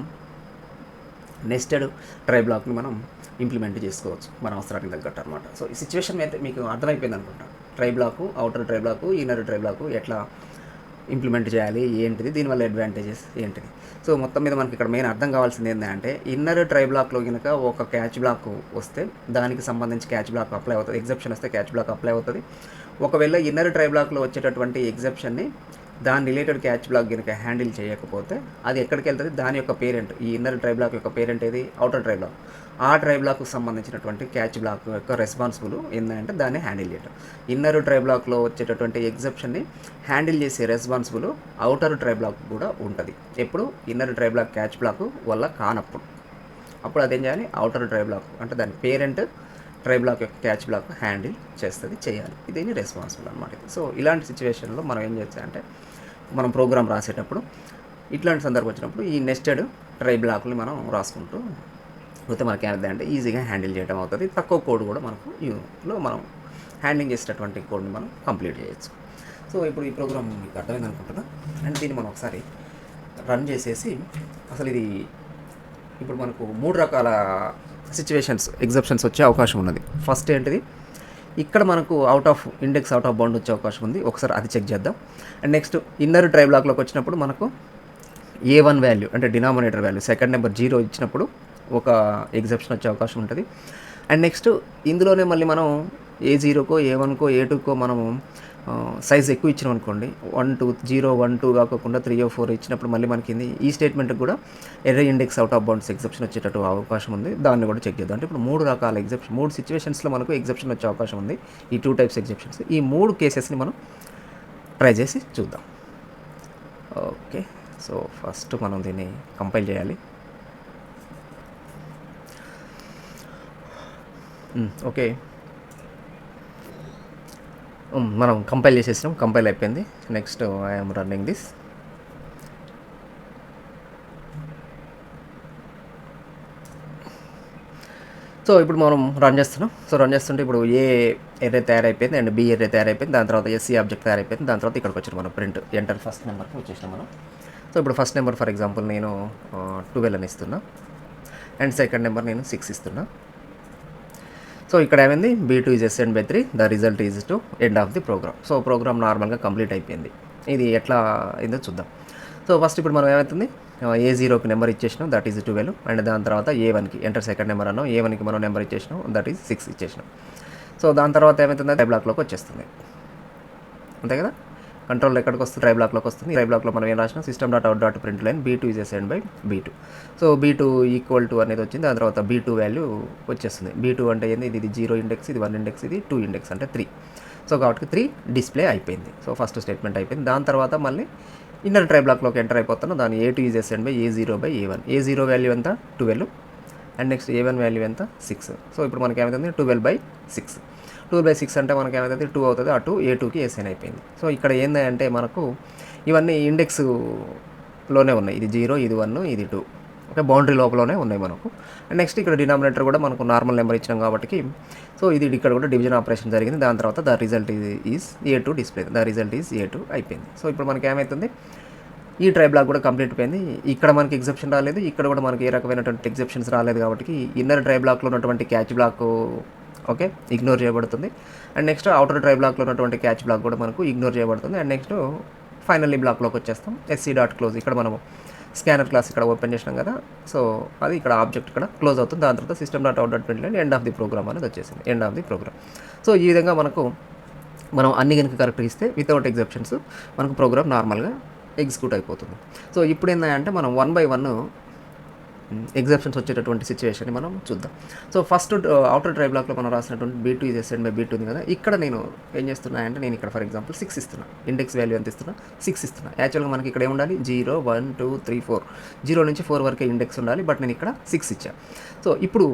నెస్టెడ్ ట్రై బ్లాక్ని మనం ఇంప్లిమెంట్ చేసుకోవచ్చు మన అవసరానికి తగ్గట్టు అనమాట. సో ఈ సిచ్యువేషన్ అయితే మీకు అర్థమైపోయింది అనుకుంటా. Try block, outer try block, inner try block ఎట్లా ఇంప్లిమెంట్ చేయాలి, ఏంటిది, దీనివల్ల అడ్వాంటేజెస్ ఏంటిది. సో మొత్తం మీద మనకి ఇక్కడ మెయిన్ అర్థం కావాల్సింది ఏంటంటే ఇన్నర్ ట్రై బ్లాక్లో కనుక ఒక క్యాచ్ బ్లాక్ వస్తే దానికి సంబంధించి క్యాచ్ బ్లాక్ అప్లై అవుతుంది, ఎగ్జెప్షన్ వస్తే క్యాచ్ బ్లాక్ అప్లై అవుతుంది. ఒకవేళ ఇన్నర్ ట్రై బ్లాక్లో వచ్చేటటువంటి ఎగ్జెప్షన్ని దాని రిలేటెడ్ క్యాచ్ బ్లాక్ కనుక హ్యాండిల్ చేయకపోతే అది ఎక్కడికి వెళ్తుంది, దాని యొక్క పేరెంట్, ఈ ఇన్నర్ ట్రై బ్లాక్ యొక్క పేరెంట్ ఏది, అవుటర్ ట్రై బ్లాక్. ఆ ట్రై బ్లాక్కు సంబంధించినటువంటి క్యాచ్ బ్లాక్ యొక్క రెస్పాన్సిబుల్ ఏంటంటే దాన్ని హ్యాండిల్ చేయడం. ఇన్నర్ ట్రై బ్లాక్లో వచ్చేటటువంటి ఎగ్జెప్షన్ని హ్యాండిల్ చేసే రెస్పాన్సిబుల్ అవుటర్ ట్రై బ్లాక్ కూడా ఉంటుంది. ఎప్పుడు inner try block catch block వల్ల కానప్పుడు అప్పుడు అదేం చేయాలి, అవుటర్ ట్రై బ్లాక్ అంటే దాని పేరెంట్ ట్రై బ్లాక్ యొక్క క్యాచ్ బ్లాక్ హ్యాండిల్ చేయాలి. ఇదేని రెస్పాన్సిబుల్ అనమాట. సో ఇలాంటి సిచ్యువేషన్లో మనం ఏం చేస్తామంటే మనం ప్రోగ్రామ్ రాసేటప్పుడు ఇట్లాంటి సందర్భం వచ్చినప్పుడు ఈ నెస్టెడ్ ట్రై బ్లాక్ని మనం రాసుకుంటూ పోతే మనకి ఏమైందంటే ఈజీగా హ్యాండిల్ చేయడం అవుతుంది. తక్కువ కోడ్ కూడా మనకు యూలో మనం హ్యాండ్లింగ్ చేసేటటువంటి కోడ్ని మనం కంప్లీట్ చేయొచ్చు. సో ఇప్పుడు ఈ ప్రోగ్రామ్ మీకు అర్థమైంది అనుకుంటున్నా. అండ్ దీన్ని మనం ఒకసారి రన్ చేసేసి అసలు ఇది ఇప్పుడు మనకు 3 రకాల సిచ్యువేషన్స్ ఎగ్జెప్షన్స్ వచ్చే అవకాశం ఉన్నది. ఫస్ట్ ఏంటిది, ఇక్కడ మనకు out of index out of bound వచ్చే అవకాశం ఉంది. ఒకసారి అది చెక్ చేద్దాం. అండ్ నెక్స్ట్ ఇన్నర్ ట్రై బ్లాక్లోకి వచ్చినప్పుడు మనకు A1 వాల్యూ అంటే డినామినేటర్ వాల్యూ సెకండ్ నెంబర్ 0 ఇచ్చినప్పుడు ఒక ఎగ్జెప్షన్ వచ్చే అవకాశం ఉంటుంది. అండ్ నెక్స్ట్ ఇందులోనే మళ్ళీ మనం A0కో A1కో A2కో మనము సైజ్ ఎక్కువ ఇచ్చినాం అనుకోండి, 1 2 0 1 2 కాకుండా 3 or 4 ఇచ్చినప్పుడు మళ్ళీ మనకి ఈ స్టేట్మెంట్కి కూడా error index out of bounds exception వచ్చేటట్టు అవకాశం ఉంది. దాన్ని కూడా చెక్ చేద్దాం. అంటే ఇప్పుడు 3 రకాల ఎగ్జెప్షన్, 3 సిచ్యువేషన్స్లో మనకు ఎగ్జెప్షన్ వచ్చే అవకాశం ఉంది. ఈ 2 టైప్స్ ఎగ్జెప్షన్స్, ఈ 3 కేసెస్ని మనం ట్రై చేసి చూద్దాం. ఓకే, సో ఫస్ట్ మనం దీన్ని కంపైల్ చేయాలి. ఓకే, మనం కంపైల్ చేసేసినాం, కంపైల్ అయిపోయింది. Next I'm running this. So ఇప్పుడు మనం రన్ చేస్తున్నాం. సో రన్ చేస్తుంటే ఇప్పుడు ఏ ఎర్రే తయారైపోయింది అండ్ బి ఎర్రే తయారైపోయింది. దాని తర్వాత ఎస్సీ ఆబ్జెక్ట్ తయారైపోయింది. దాని తర్వాత ఇక్కడికి వచ్చారు మనం ప్రింట్ ఎంటర్ ఫస్ట్ నెంబర్కి వచ్చేసినాం మనం. సో ఇప్పుడు ఫస్ట్ నెంబర్ ఫర్ ఎగ్జాంపుల్ నేను 12 అని ఇస్తున్నా అండ్ సెకండ్ నెంబర్ నేను 6 ఇస్తున్నా. సో ఇక్కడ ఏమైంది, B2 is assigned by 3, the result is to end of the program. So program నార్మల్గా కంప్లీట్ అయిపోయింది. ఇది ఎట్లా అయిందో చూద్దాం. సో ఫస్ట్ ఇప్పుడు మనం ఏమవుతుంది, A0కి నెంబర్ ఇచ్చేసినాం, దట్ ఈజ్ 12. అండ్ దాని తర్వాత A1కి ఎంటర్ సెకండ్ నెంబర్ అన్నాం, A1కి మనం నెంబర్ ఇచ్చేసినాం, దట్ ఈజ్ 6 ఇచ్చేసినాం. సో దాని తర్వాత ఏమవుతుంది, ట్రై బ్లాక్లోకి వచ్చేస్తుంది. అంతే కదా, కంట్రోల్ ఎక్కడికి వస్తుంది, ట్రై బ్లాక్లోకి వస్తుంది. ట్రై బ్లాక్లో మనం ఏం రాసినా system.out.println B2 is assigned by B2. So B2 equal to అనేది వచ్చింది. దాని తర్వాత B2 వాల్యూ వచ్చేస్తుంది. B2 అంటే ఏంది, ఇది 0 ఇండెక్స్, ఇది 1 ఇండెక్స్, ఇది 2 ఇండెక్స్ అంటే 3. సో కాబట్టి 3 డిస్ప్లే అయిపోయింది. సో ఫస్ట్ స్టేట్మెంట్ అయిపోయింది. దాని తర్వాత మళ్ళీ ఇన్నర్ ట్రై బ్లాక్లోకి ఎంటర్ అయిపోతాను. దాని A2 is assigned by A0 by A1. A0 value ఎంత 12 అండ్ నెక్స్ట్ A1 వాల్యూ ఎంత 6. సో ఇప్పుడు మనకి ఏమవుతుంది 12/6. 12/6 అంటే మనకి ఏమవుతుంది 2 అవుతుంది. ఆ 2 A2కి అసైన్ అయిపోయింది. సో ఇక్కడ ఏంటంటే మనకు ఇవన్నీ ఇండెక్స్లోనే ఉన్నాయి. ఇది 0, ఇది 1, ఇది 2. ఓకే, బౌండరీ లోపలనే ఉన్నాయి మనకు. అండ్ నెక్స్ట్ ఇక్కడ డినామినేటర్ కూడా మనకు నార్మల్ నెంబర్ ఇచ్చినాం కాబట్టి సో ఇది ఇక్కడ కూడా డివిజన్ ఆపరేషన్ జరిగింది. దాని తర్వాత the result is A2 display, the result is A2 అయిపోయింది. సో ఇప్పుడు మనకి ఏమవుతుంది, ఈ ట్రై బ్లాక్ కూడా కంప్లీట్ అయిపోయింది. ఇక్కడ మనకి ఎగ్జెప్షన్ రాలేదు, ఇక్కడ కూడా మనకి ఏ రకమైనటువంటి ఎగ్జెప్షన్స్ రాలేదు కాబట్టి ఇన్నర్ ట్రై బ్లాక్లో ఉన్నటువంటి క్యాచ్ బ్లాక్ ఓకే ఇగ్నోర్ చేయబడుతుంది. అండ్ నెక్స్ట్ అవుటర్ ట్రై బ్లాక్లో ఉన్నటువంటి క్యాచ్ బ్లాక్ కూడా మనకు ఇగ్నోర్ చేయబడుతుంది. అండ్ నెక్స్ట్ ఫైనల్లీ బ్లాక్లోకి వచ్చేస్తాం. sc.close ఇక్కడ మనము స్కానర్ క్లాస్ ఇక్కడ ఓపెన్ చేసినాం కదా, సో అది ఇక్కడ ఆబ్జెక్ట్ ఇక్కడ క్లోజ్ అవుతుంది. దాని తర్వాత system dot out dot print line end of the program అనేది వచ్చేసింది, end of the program. So ఈ విధంగా మనం అన్ని కనుక కరెక్ట్గా ఇస్తే వితౌట్ ఎగ్జెప్షన్స్ మనకు ప్రోగ్రామ్ నార్మల్గా ఎగ్జిక్యూట్ అయిపోతుంది. సో ఇప్పుడు ఏంటంటే మనం 1 by 1 ఎగ్జాప్షన్స్ వచ్చేటటువంటి సిచ్యువేషన్ మనం చూద్దాం. సో ఫస్ట్ అవుటర్ ట్రై బ్లాక్లో మనం రాసినటువంటి B2 is ascend by B2 ఉంది కదా, ఇక్కడ నేను ఏం చేస్తున్నా అంటే నేను ఇక్కడ ఫర్ ఎగ్జాంపుల్ 6 ఇస్తున్నా, ఇండెక్స్ వాల్యూ ఎంత ఇస్తున్నా 6 ఇస్తున్నా. యాక్చువల్గా మనకి ఇక్కడ ఏముండాలి 0 1 2 3 4, 0 నుంచి 4 వరకే ఇండెక్స్ ఉండాలి, బట్ నేను ఇక్కడ 6 ఇచ్చా. సో ఇప్పుడు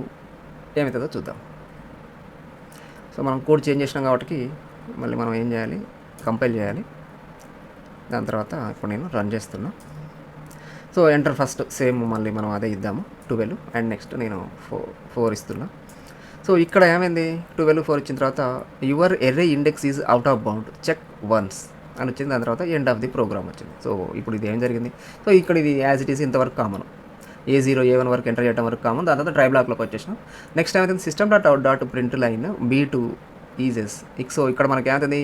ఏమవుతుందో చూద్దాం. సో మనం కోడ్ చేంజ్ చేసినాం కాబట్టి మళ్ళీ మనం ఏం చేయాలి, కంపైల్ చేయాలి. దాని తర్వాత ఇప్పుడు నేను రన్ చేస్తున్నా. సో ఎంటర్ ఫస్ట్ సేమ్ మళ్ళీ మనం అదే ఇద్దాము 12 అండ్ నెక్స్ట్ నేను 4 ఇస్తున్నా. సో ఇక్కడ ఏమైంది 12 4 ఇచ్చిన తర్వాత your array index is out of bound check once అని వచ్చింది. దాని తర్వాత ఎండ్ ఆఫ్ ది ప్రోగ్రామ్ వచ్చింది. సో ఇప్పుడు ఇది ఏం జరిగింది, సో ఇక్కడ ఇది యాజ్ ఇట్ ఈస్ ఇంతవరకు కామన్, A0 A1 వరకు ఎంటర్ చేయడం వరకు కామన్. దాని తర్వాత ట్రై బ్లాక్లోకి వచ్చేసినాం. నెక్స్ట్ ఏమైతుంది system dot out dot print line B2 eases. So ఇక్కడ మనకి ఏమవుతుంది,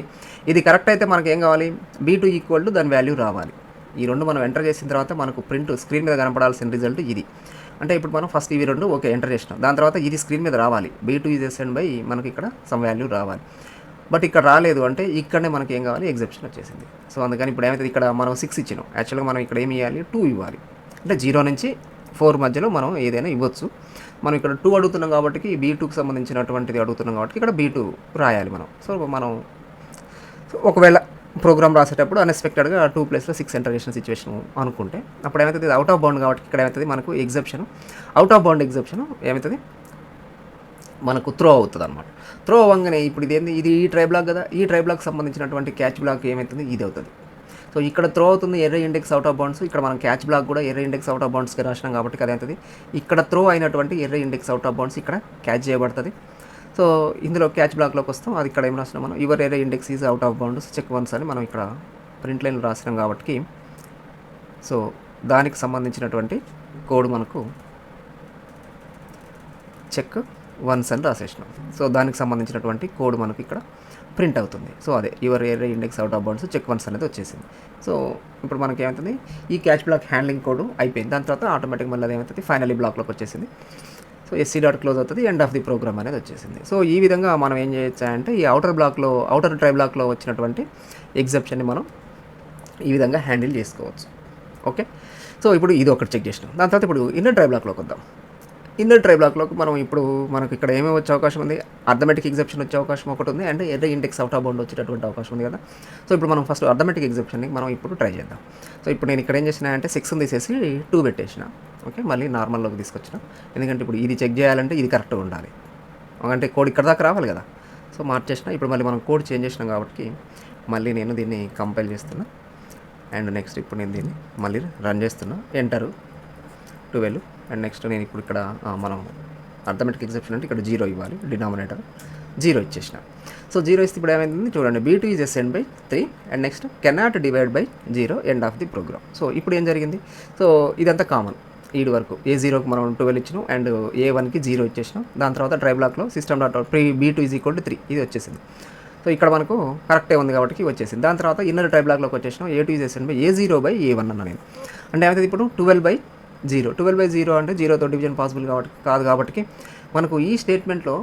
ఇది కరెక్ట్ అయితే మనకి ఏం కావాలి B2 ఈక్వల్ టు దాని వాల్యూ రావాలి. ఈ రెండు మనం ఎంటర్ చేసిన తర్వాత మనకు ప్రింట్ స్క్రీన్ మీద కనపడాల్సిన రిజల్ట్ ఇది. అంటే ఇప్పుడు మనం ఫస్ట్ ఇవి రెండు ఓకే ఎంటర్ చేసినాం, దాని తర్వాత ఇది స్క్రీన్ మీద రావాలి B2 ఈజ్ ఎసెండ్ బై మనకి ఇక్కడ సమ్ వాల్యూ రావాలి. బట్ ఇక్కడ రాలేదు అంటే ఇక్కడనే మనకి ఏం కావాలి ఎగ్జెప్షన్ వచ్చేసింది. సో అందుకని ఇప్పుడు ఏమైతే ఇక్కడ మనం 6 ఇచ్చినాం, యాక్చువల్గా మనం ఇక్కడ ఏమి ఇవ్వాలి 2 ఇవ్వాలి. అంటే 0 నుంచి 4 మధ్యలో మనం ఏదైనా ఇవ్వచ్చు. మనం ఇక్కడ 2 అడుగుతున్నాం కాబట్టి B2కి సంబంధించినటువంటిది అడుగుతున్నాం కాబట్టి ఇక్కడ B2 రాయాలి మనం. సో మనం ఒకవేళ ప్రోగ్రామ్ రాసేటప్పుడు అన్ఎక్స్పెక్టెడ్గా 2 ప్లేస్లో 6 ఎంటర్ చేసిన సిచ్యువేషన్ అనుకుంటే అప్పుడు ఏమవుతుంది, అవుట్ ఆఫ్ బౌండ్ కాబట్టి ఇక్కడ ఏమవుతుంది మనకు exception, out of bound exception ఏమవుతుంది మనకు త్రో అవుతుంది అనమాట. త్రో అవ్వగానే ఇప్పుడు ఇది ఏంది, ఇది ఈ ట్రై బ్లాక్ కదా, ఈ ట్రై బ్లాక్ సంబంధించినటువంటి క్యాచ్ బ్లాక్ ఏమవుతుంది ఇది అవుతుంది. సో ఇక్కడ త్రో అవుతుంది array index out of bounds, ఇక్కడ మనం క్యాచ్ బ్లాక్ కూడా ఎర్రే ఇండెక్స్ అవుట్ ఆఫ్ బౌండ్స్కి రాసినాం కాబట్టి అదేంటది ఇక్కడ త్రో అయినటువంటి array index out of bounds ఇక్కడ క్యాచ్ చేయబడుతుంది. సో ఇందులో క్యాచ్ బ్లాక్లోకి వస్తాం, అది ఇక్కడ ఏం రాసినాం మనం your array index is out of bounds check once అని మనం ఇక్కడ ప్రింట్ లైన్ రాసినాం కాబట్టి సో దానికి సంబంధించినటువంటి కోడ్ మనకు చెక్ వన్స్ అని రాసేసినాం. సో దానికి సంబంధించినటువంటి కోడ్ మనకు ఇక్కడ ప్రింట్ అవుతుంది. సో అదే your array index out of bounds check once అనేది వచ్చేసింది. సో ఇప్పుడు మనకి ఏమవుతుంది ఈ క్యాచ్ బ్లాక్ హ్యాండ్లింగ్ కోడ్ అయిపోయింది. దాని తర్వాత ఆటోమేటిక్ మళ్ళీ ఏమవుతుంది ఫైనలీ బ్లాక్లోకి వచ్చేసింది. సో SC డాట్ క్లోజ్ అవుతుంది, ఎండ్ ఆఫ్ ది ప్రోగ్రామ్ అనేది వచ్చేసింది. సో ఈ విధంగా మనం ఏం చేయొచ్చు అంటే ఈ అవుటర్ ట్రై బ్లాక్లో వచ్చినటువంటి ఎగ్జెప్షన్ని మనం ఈ విధంగా హ్యాండిల్ చేసుకోవచ్చు. ఓకే, సో ఇప్పుడు ఇది ఒకటి చెక్ చేసినాం. దాని తర్వాత ఇప్పుడు ఇన్నర్ ట్రై బ్లాక్లోకి వద్దాం. ఇన్నర్ ట్రై బ్లాక్లోకి మనం ఇప్పుడు మనకు ఇక్కడ ఏమేమి వచ్చే అవకాశం ఉంది, అర్థమెటిక్ ఎగ్జెప్షన్ వచ్చే అవకాశం ఒకటి ఉంది, and array index out of bound వచ్చేటటువంటి అవకాశం ఉంది కదా. సో ఇప్పుడు మనం ఫస్ట్ అర్థమెటిక్ ఎగ్జెప్షన్ని మనం ఇప్పుడు ట్రై చేద్దాం. సో ఇప్పుడు నేను ఇక్కడ ఏం చేసిన అంటే 6 తీసేసి 2 పెట్టేసిన. ఓకే, మళ్ళీ నార్మల్లోకి తీసుకొచ్చిన, ఎందుకంటే ఇప్పుడు ఇది చెక్ చేయాలంటే ఇది కరెక్ట్గా ఉండాలి, అంటే కోడ్ ఇక్కడ దాకా రావాలి కదా. సో మార్చేసిన, ఇప్పుడు మళ్ళీ మనం కోడ్ చేంజ్ చేసినాం కాబట్టి మళ్ళీ నేను దీన్ని కంపైల్ చేస్తున్నా. అండ్ నెక్స్ట్ ఇప్పుడు నేను దీన్ని మళ్ళీ రన్ చేస్తున్నా, ఎంటర్ 12 అండ్ నెక్స్ట్ నేను ఇప్పుడు ఇక్కడ మనం అర్థమెటిక్ ఎగ్జెప్షన్ అంటే ఇక్కడ 0 ఇవ్వాలి, డినామినేటర్ 0 ఇచ్చేసిన. సో 0 ఇస్తే ఇప్పుడు ఏమైంది చూడండి, B2 is ascend by 3 and next cannot divide by 0 end of the program. So ఇప్పుడు ఏం జరిగింది, సో ఇదంతా కామన్ ఈడు వరకు A0కి మనం 12 ఇచ్చినాం అండ్ A1కి 0 ఇచ్చేసినాం. దాని తర్వాత ట్రై బ్లాక్లో system dot B2 is equal to 3 ఇది వచ్చేసింది. సో ఇక్కడ మనకు కరెక్టే ఉంది కాబట్టి వచ్చేసింది. దాని తర్వాత ఇన్నర్ ట్రై బ్లాక్లోకి వచ్చేసినాం, A2 is ascend by A0 by A1 అన్న నేను, అంటే ఏమైతుంది ఇప్పుడు 12/0 అంటే 0తో డివిజన్ పాసిబుల్ కాదు కాబట్టి మనకు ఈ స్టేట్మెంట్లో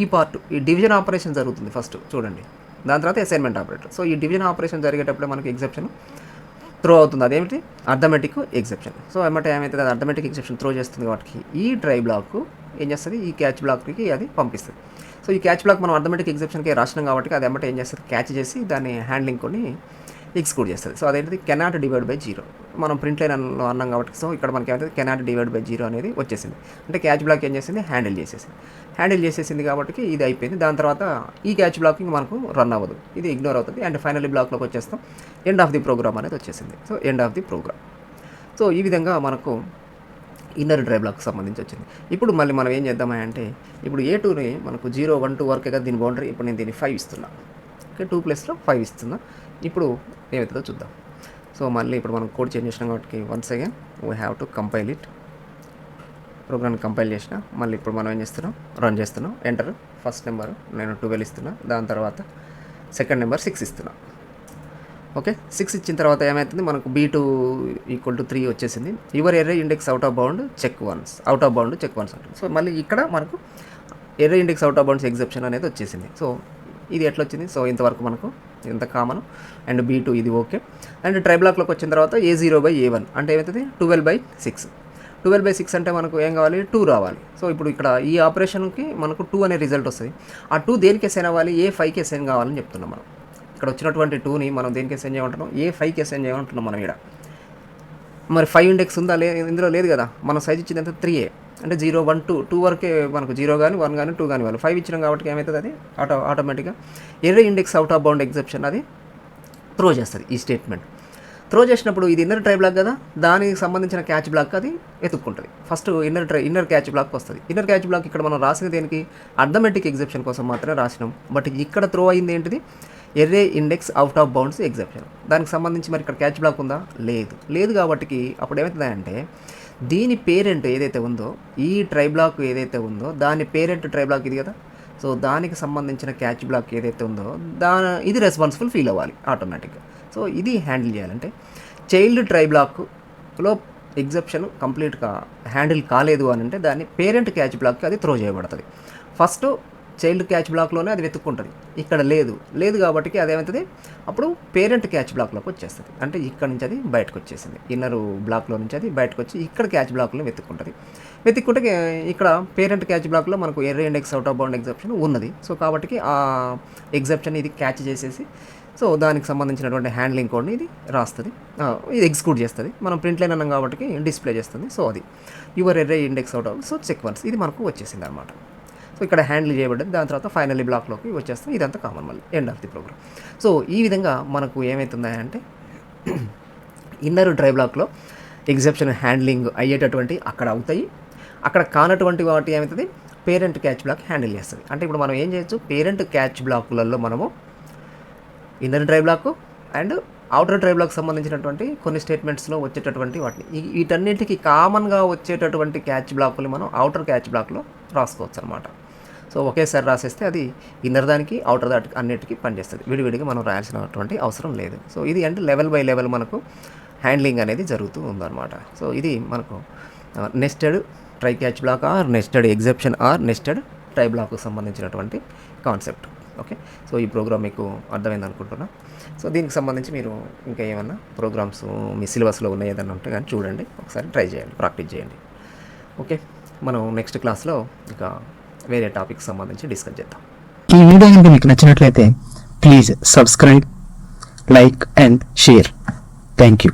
ఈ పార్ట్ ఈ డివిజన్ ఆపరేషన్ జరుగుతుంది ఫస్ట్ చూడండి, దాని తర్వాత అసైన్మెంట్ ఆపరేటర్. సో ఈ డివిజన్ ఆపరేషన్ జరిగేటప్పుడే మనకి ఎగ్జెప్షన్ త్రో అవుతుంది, అదేమిటి అర్థమెటిక్ ఎగ్జెప్షన్. సో ఏమంటే ఏమైతుంది అది అర్థమెటిక్ ఎగ్జెప్షన్ త్రో చేస్తుంది కాబట్టి ఈ ట్రై బ్లాక్ ఏం చేస్తుంది ఈ క్యాచ్ బ్లాక్కి అది పంపిస్తుంది. సో ఈ క్యాచ్ బ్లాక్ మనం అర్థమెటిక్ ఎగ్జెప్షన్కి రాసినాం కాబట్టి అది ఏమంటే ఏం చేస్తుంది క్యాచ్ చేసి దాన్ని హ్యాండ్లింగ్ కొని ఎగ్జిక్యూట్ చేస్తుంది. సో అదేంటిది కెనాట్ డివైడ్ బై 0 మనం ప్రింట్ లైన్ అన్నాం కాబట్టి సో ఇక్కడ మనకి ఏమైతే కెనాట్ డివైడ్ బై 0 అనేది వచ్చేసింది, అంటే క్యాచ్ బ్లాక్ ఏం చేసింది హ్యాండిల్ చేసేసింది కాబట్టి ఇది అయిపోయింది. దాని తర్వాత ఈ క్యాచ్ బ్లాకింగ్ మనకు రన్ అవ్వదు, ఇది ఇగ్నోర్ అవుతుంది అండ్ ఫైనల్లీ బ్లాక్లోకి వచ్చేస్తాం, ఎండ్ ఆఫ్ ది ప్రోగ్రామ్ అనేది వచ్చేసింది. So end of the program. So ఈ విధంగా మనకు ఇన్నర్ ట్రై బ్లాక్కి సంబంధించి వచ్చింది. ఇప్పుడు మళ్ళీ మనం ఏం చేద్దామంటే ఇప్పుడు A2ని మనకు 0 1 2 వరకే కదా దీని బౌండరీ, ఇప్పుడు నేను దీన్ని 5 ఇస్తున్నా. ఓకే, 2 ప్లేస్లో 5 ఇస్తున్నా. ఇప్పుడు ఏమవుతుందో చూద్దాం. సో మళ్ళీ ఇప్పుడు మనం కోడ్ చేంజ్ చేసినాం కాబట్టి once again we have to compile it. ప్రోగ్రామ్ని కంపైల్ చేసిన మళ్ళీ ఇప్పుడు మనం ఏం చేస్తున్నాం రన్ చేస్తున్నాం, ఎంటర్ ఫస్ట్ నెంబర్ నేను 12 ఇస్తున్నా, దాని తర్వాత సెకండ్ నెంబర్ 6 ఇస్తున్నా. ఓకే 6 ఇచ్చిన తర్వాత ఏమవుతుంది మనకు B2 = 3 వచ్చేసింది. Your array index out of bound check once ఉంటుంది. సో మళ్ళీ ఇక్కడ మనకు array index out of bounds exception అనేది వచ్చేసింది. సో ఇది ఎట్లా వచ్చింది? సో ఇంతవరకు మనకు ఇంత కామన్ అండ్ B2 ఇది ఓకే. అండ్ ట్రై బ్లాక్లోకి వచ్చిన తర్వాత A0/A1 అంటే ఏమవుతుంది 12/6. 12/6 అంటే మనకు ఏం కావాలి 2 రావాలి. సో ఇప్పుడు ఇక్కడ ఈ ఆపరేషన్కి మనకు 2 అనే రిజల్ట్ వస్తుంది. ఆ 2 దేనికి అసైన్ అవ్వాలి? A5కి అసైన్ కావాలని చెప్తున్నాం మనం. ఇక్కడ వచ్చినటువంటి 2ని మనం దేనికి అసైన్ చేయమంటున్నాం? A5కి అసైన్ చేయమంటున్నాం మనం ఇక్కడ. మరి 5 ఇండెక్స్ ఉందా? ఇందులో లేదు కదా. మనం సైజ్ ఇచ్చింది ఎంత 3A అంటే 0 1 2 వరకే మనకు 0 కానీ 1 కానీ 2 కానీ వాళ్ళు 5 ఇచ్చినాం కాబట్టి ఏమవుతుంది అది ఆటోమేటిక్గా array index out of bound exception అది త్రో చేస్తుంది. ఈ స్టేట్మెంట్ త్రో చేసినప్పుడు ఇది ఇన్నర్ ట్రై బ్లాక్ కదా, దానికి సంబంధించిన క్యాచ్ బ్లాక్ అది వెతుక్కుంటుంది. ఫస్ట్ ఇన్నర్ క్యాచ్ బ్లాక్ వస్తుంది. ఇన్నర్ క్యాచ్ బ్లాక్ ఇక్కడ మనం రాసిన దేనికి అర్థమెటిక్ ఎగ్జెప్షన్ కోసం మాత్రమే రాసినాం. బట్ ఇక్కడ త్రో అయింది ఏంటిది array index out of bounds exception. దానికి సంబంధించి మరి ఇక్కడ క్యాచ్ బ్లాక్ ఉందా? లేదు కాబట్టి అప్పుడు ఏమవుతుందంటే దీని పేరెంట్ ఏదైతే ఉందో ఈ ట్రై బ్లాక్ ఏదైతే ఉందో దాని పేరెంట్ ట్రై బ్లాక్ ఇది కదా. సో దానికి సంబంధించిన క్యాచ్ బ్లాక్ ఏదైతే ఉందో ఇది రెస్పాన్సిబుల్ ఫీల్ అవ్వాలి ఆటోమేటిక్గా. సో ఇది హ్యాండిల్ చేయాలంటే చైల్డ్ ట్రై బ్లాక్లో ఎగ్జెప్షన్ కంప్లీట్గా హ్యాండిల్ కాలేదు అని అంటే దాన్ని పేరెంట్ క్యాచ్ బ్లాక్కి అది త్రో చేయబడుతుంది. ఫస్ట్ చైల్డ్ క్యాచ్ బ్లాక్లోనే అది వెతుక్కుంటుంది. ఇక్కడ లేదు కాబట్టి అదేమవుతుంది అప్పుడు పేరెంట్ క్యాచ్ బ్లాక్లోకి వచ్చేస్తుంది. అంటే ఇక్కడ నుంచి అది బయటకు వచ్చేసింది. ఇన్నర్ బ్లాక్లో నుంచి అది బయటకు వచ్చి ఇక్కడ క్యాచ్ బ్లాక్లో వెతుక్కుంటుంది. వెతుక్కుంటే ఇక్కడ పేరెంట్ క్యాచ్ బ్లాక్లో మనకు array index out of bound exception ఉన్నది. సో కాబట్టి ఆ ఎగ్జెప్షన్ ఇది క్యాచ్ చేసేసి సో దానికి సంబంధించినటువంటి హ్యాండ్లింగ్ కోడ్ని ఇది రాస్తుంది, ఇది ఎగ్జిక్యూట్ చేస్తుంది. మనం ప్రింట్ లైన్ అన్నాం కాబట్టి డిస్ప్లే చేస్తుంది. సో అది your array index out of so check once ఇది మనకు వచ్చేసింది అనమాట. సో ఇక్కడ హ్యాండిల్ చేయబడ్డది. దాని తర్వాత ఫైనల్లీ బ్లాక్లోకి వచ్చేస్తాం. ఇదంతా కామన్ మళ్ళీ end of the program. So ఈ విధంగా మనకు ఏమవుతుందంటే ఇన్నర్ ట్రై బ్లాక్లో ఎగ్జెప్షన్ హ్యాండ్లింగ్ అయ్యేటటువంటి అక్కడ అవుతాయి. అక్కడ కానటువంటి వాటి ఏమవుతుంది పేరెంట్ క్యాచ్ బ్లాక్ హ్యాండిల్ చేస్తుంది. అంటే ఇప్పుడు మనం ఏం చేయొచ్చు పేరెంట్ క్యాచ్ బ్లాక్లలో మనము inner try block and outer try block సంబంధించినటువంటి కొన్ని స్టేట్మెంట్స్లో వచ్చేటటువంటి వాటిని వీటన్నిటికీ కామన్గా వచ్చేటటువంటి క్యాచ్ బ్లాక్లు మనం అవుటర్ క్యాచ్ బ్లాక్లో రాసుకోవచ్చు అనమాట. సో ఒకేసారి రాసేస్తే అది ఇన్నర్ దానికి అవుటర్ దానికి అన్నిటికీ పనిచేస్తుంది. విడివిడిగా మనం రాయాల్సినటువంటి అవసరం లేదు. సో ఇది అంటే లెవెల్ బై లెవెల్ మనకు హ్యాండ్లింగ్ అనేది జరుగుతూ ఉందన్నమాట. సో ఇది మనకు nested try catch block or nested exception or nested try బ్లాక్కు సంబంధించినటువంటి కాన్సెప్ట్. ఓకే, సో ఈ ప్రోగ్రామ్ మీకు అర్థమైంది అనుకుంటున్నా. సో దీనికి సంబంధించి మీరు ఇంకా ఏమన్నా ప్రోగ్రామ్స్ మీ సిలబస్లో ఉన్నాయి ఏదన్నా ఉంటే కానీ చూడండి, ఒకసారి ట్రై చేయండి, ప్రాక్టీస్ చేయండి. ఓకే, మనం నెక్స్ట్ క్లాస్లో ఇంకా వేరే టాపిక్ సంబంధించి డిస్కస్ చేద్దాం. ఈ వీడియో కనుక మీకు నచ్చినట్లయితే please subscribe, like and share. Thank you.